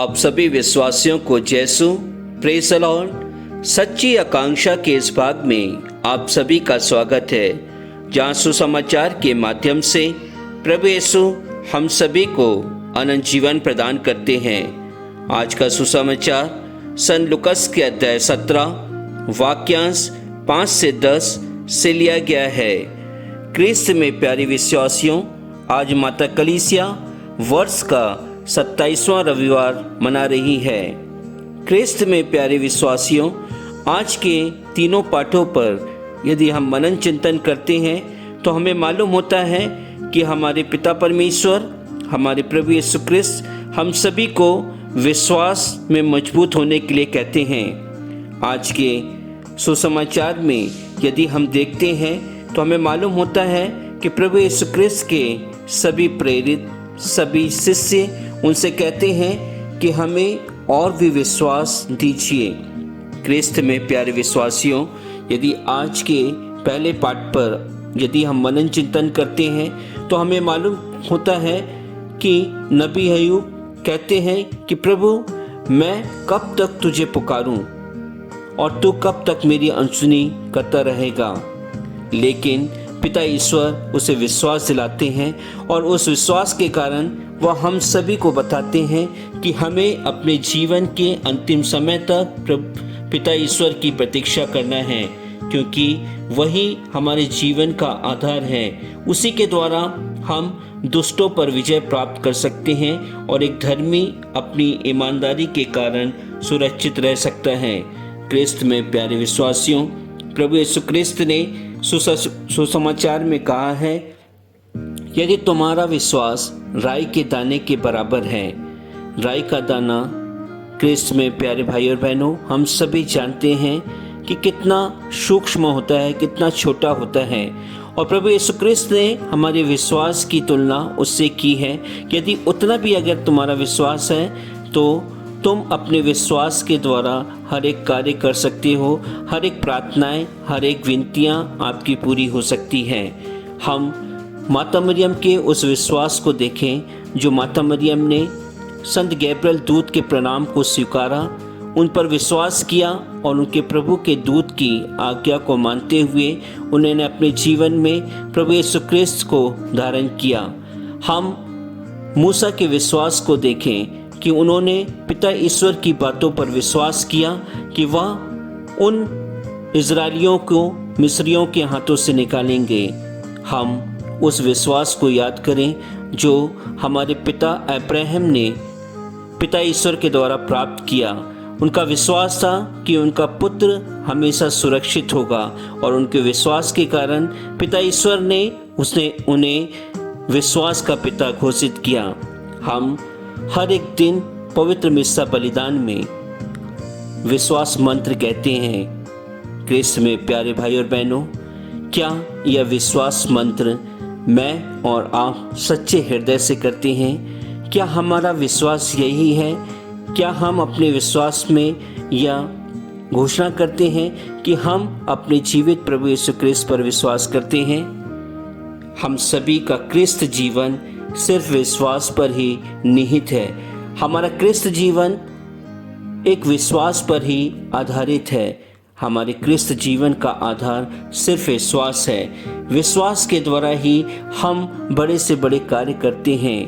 आप सभी विश्वासियों को जैसु प्रेज़ द लॉर्ड। सच्ची आकांक्षा के इस भाग में आप सभी का स्वागत है, जहां सुसमाचार के माध्यम से प्रभु यीशु हम सभी को अनंत जीवन प्रदान करते हैं। आज का सुसमाचार सन लुकस के अध्याय 17 वाक्यांश 5 से 10 से लिया गया है। क्रिस्त में प्यारे विश्वासियों, आज माता कलीसिया वर्ष का 27वां रविवार मना रही है। क्रिस्त में प्यारे विश्वासियों, आज के तीनों पाठों पर यदि हम मनन चिंतन करते हैं तो हमें मालूम होता है कि हमारे पिता परमेश्वर, हमारे प्रभु यीशु क्रिस्त हम सभी को विश्वास में मजबूत होने के लिए कहते हैं। आज के सुसमाचार में यदि हम देखते हैं तो हमें मालूम होता है कि प्रभु यीशु क्रिस्त के सभी प्रेरित, सभी शिष्य उनसे कहते हैं कि हमें और भी विश्वास दीजिए। क्रिस्त में प्यारे विश्वासियों, यदि आज के पहले पाठ पर यदि हम मनन चिंतन करते हैं तो हमें मालूम होता है कि नबी अय्यूब कहते हैं कि प्रभु, मैं कब तक तुझे पुकारूं और तू कब तक मेरी अनसुनी करता रहेगा। लेकिन पिता ईश्वर उसे विश्वास दिलाते हैं और उस विश्वास के कारण वह हम सभी को बताते हैं कि हमें अपने जीवन के अंतिम समय तक पिता ईश्वर की प्रतीक्षा करना है, क्योंकि वही हमारे जीवन का आधार है। उसी के द्वारा हम दुष्टों पर विजय प्राप्त कर सकते हैं और एक धर्मी अपनी ईमानदारी के कारण सुरक्षित रह सकता है। क्रिस्त में प्यारे विश्वासियों, प्रभु यीशु क्रिस्त ने सुसमाचार में कहा है, यदि तुम्हारा विश्वास राई के दाने के बराबर है। राई का दाना, क्रिस्त में प्यारे भाई और बहनों, हम सभी जानते हैं कि कितना सूक्ष्म होता है, कितना छोटा होता है। और प्रभु यीशु क्रिस्त ने हमारे विश्वास की तुलना उससे की है। यदि उतना भी अगर तुम्हारा विश्वास है तो तुम अपने विश्वास के द्वारा हर एक कार्य कर सकते हो, हर एक प्रार्थनाएं, हर एक विनतियां आपकी पूरी हो सकती हैं। हम माता मरियम के उस विश्वास को देखें जो माता मरियम ने संत गैब्रियल दूत के प्रणाम को स्वीकारा, उन पर विश्वास किया और उनके प्रभु के दूत की आज्ञा को मानते हुए उन्होंने अपने जीवन में प्रभु यीशु क्रिस्त को धारण किया। हम मूसा के विश्वास को देखें कि उन्होंने पिता ईश्वर की बातों पर विश्वास किया कि वह उन इजरायलियों को मिस्रियों के हाथों से निकालेंगे। हम उस विश्वास को याद करें जो हमारे पिता अब्राहम ने पिता ईश्वर के द्वारा प्राप्त किया। उनका विश्वास था कि उनका पुत्र हमेशा सुरक्षित होगा और उनके विश्वास के कारण पिता ईश्वर ने उन्हें विश्वास का पिता घोषित किया। हम हर एक दिन पवित्र मिस्सा बलिदान में विश्वास मंत्र कहते हैं। क्रिस्त में प्यारे भाई और बहनों, क्या यह विश्वास मंत्र मैं और आप सच्चे हृदय से करते हैं? क्या हमारा विश्वास यही है? क्या हम अपने विश्वास में यह घोषणा करते हैं कि हम अपने जीवित प्रभु यीशु क्रिस्त पर विश्वास करते हैं? हम सभी का क्रिस्त जीवन सिर्फ विश्वास पर ही निहित है। हमारा क्रिस्त जीवन एक विश्वास पर ही आधारित है। हमारे क्रिस्त जीवन का आधार सिर्फ विश्वास है। विश्वास के द्वारा ही हम बड़े से बड़े कार्य करते हैं।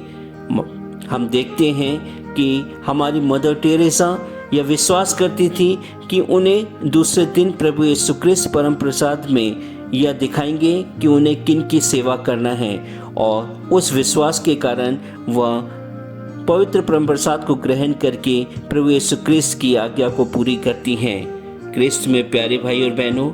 हम देखते हैं कि हमारी मदर टेरेसा यह विश्वास करती थी कि उन्हें दूसरे दिन प्रभु यीशु क्रिस्त परम प्रसाद में यह दिखाएंगे कि उन्हें किन की सेवा करना है, और उस विश्वास के कारण वह पवित्र परम प्रसाद को ग्रहण करके प्रभु यीशु क्रिस्त की आज्ञा को पूरी करती हैं। क्रिस्त में प्यारे भाई और बहनों,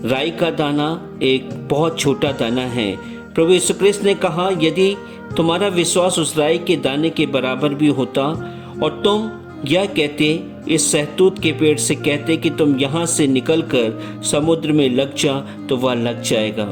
राई का दाना एक बहुत छोटा दाना है। प्रभु यीशु क्रिस्त ने कहा, यदि तुम्हारा विश्वास उस राई के दाने के बराबर भी होता और तुम यह कहते, इस सहतूत के पेड़ से कहते कि तुम यहाँ से निकलकर समुद्र में लग जा, तो वह लग जाएगा।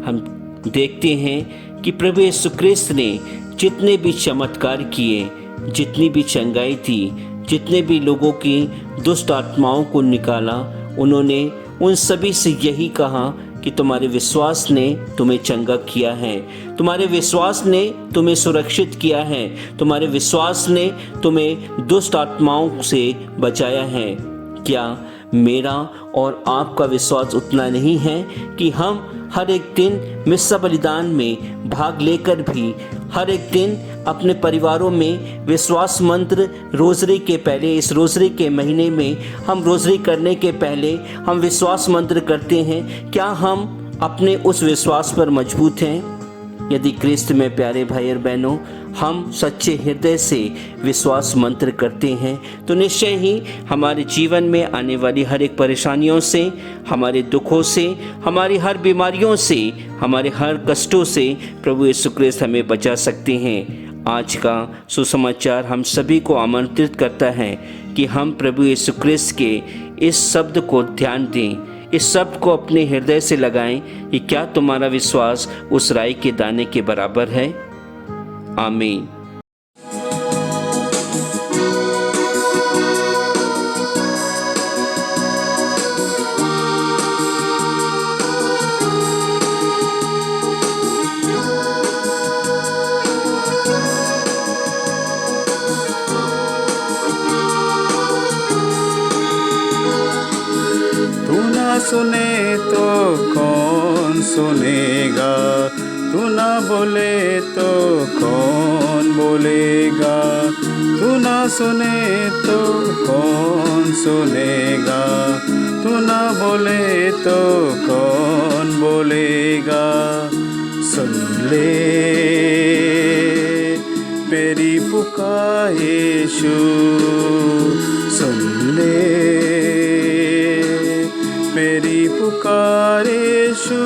हम देखते हैं कि प्रभु यीशु क्रिस्त ने जितने भी चमत्कार किए, जितनी भी चंगाई थी, जितने भी लोगों की दुष्ट आत्माओं को निकाला, उन्होंने उन सभी से यही कहा कि तुम्हारे विश्वास ने तुम्हें चंगा किया है, तुम्हारे विश्वास ने तुम्हें सुरक्षित किया है, तुम्हारे विश्वास ने तुम्हें दुष्ट आत्माओं से बचाया है। क्या मेरा और आपका विश्वास उतना नहीं है कि हम हर एक दिन मिस्सा बलिदान में भाग लेकर भी हर एक दिन अपने परिवारों में विश्वास मंत्र रोज़री के पहले, इस रोज़री के महीने में हम रोज़री करने के पहले हम विश्वास मंत्र करते हैं? क्या हम अपने उस विश्वास पर मजबूत हैं? यदि क्रिस्त में प्यारे भाई और बहनों हम सच्चे हृदय से विश्वास मंत्र करते हैं तो निश्चय ही हमारे जीवन में आने वाली हर एक परेशानियों से, हमारे दुखों से, हमारी हर बीमारियों से, हमारे हर कष्टों से प्रभु यीशु क्रिस्त हमें बचा सकते हैं। आज का सुसमाचार हम सभी को आमंत्रित करता है कि हम प्रभु यीशु क्रिस्त के इस शब्द को ध्यान दें, इस शब्द को अपने हृदय से लगाएं कि क्या तुम्हारा विश्वास उस राई के दाने के बराबर है? आमीन। तू ना सुने तो कौन सुनेगा, तू ना बोले तो कौन बोलेगा, तू ना सुने तो कौन सुनेगा, तू ना बोले तो कौन बोलेगा। सुन ले मेरी पुकार यीशु, सुन ले मेरी पुकार यीशु।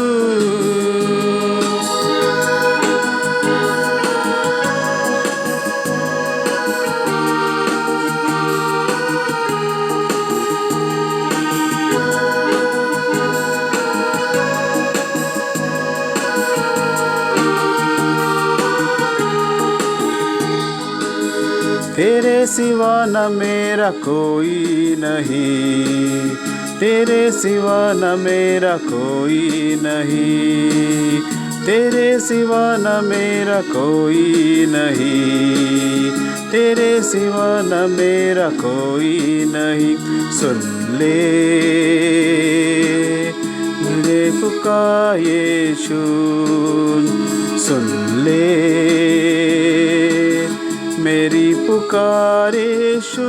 तेरे सिवा न मेरा कोई नहीं, तेरे सिवा न मेरा कोई नहीं, तेरे सिवा न मेरा कोई नहीं, तेरे सिवा न मेरा कोई नहीं। सुन ले मेरे पुकार यीशु, सुन ले मेरी पुकार यीशु।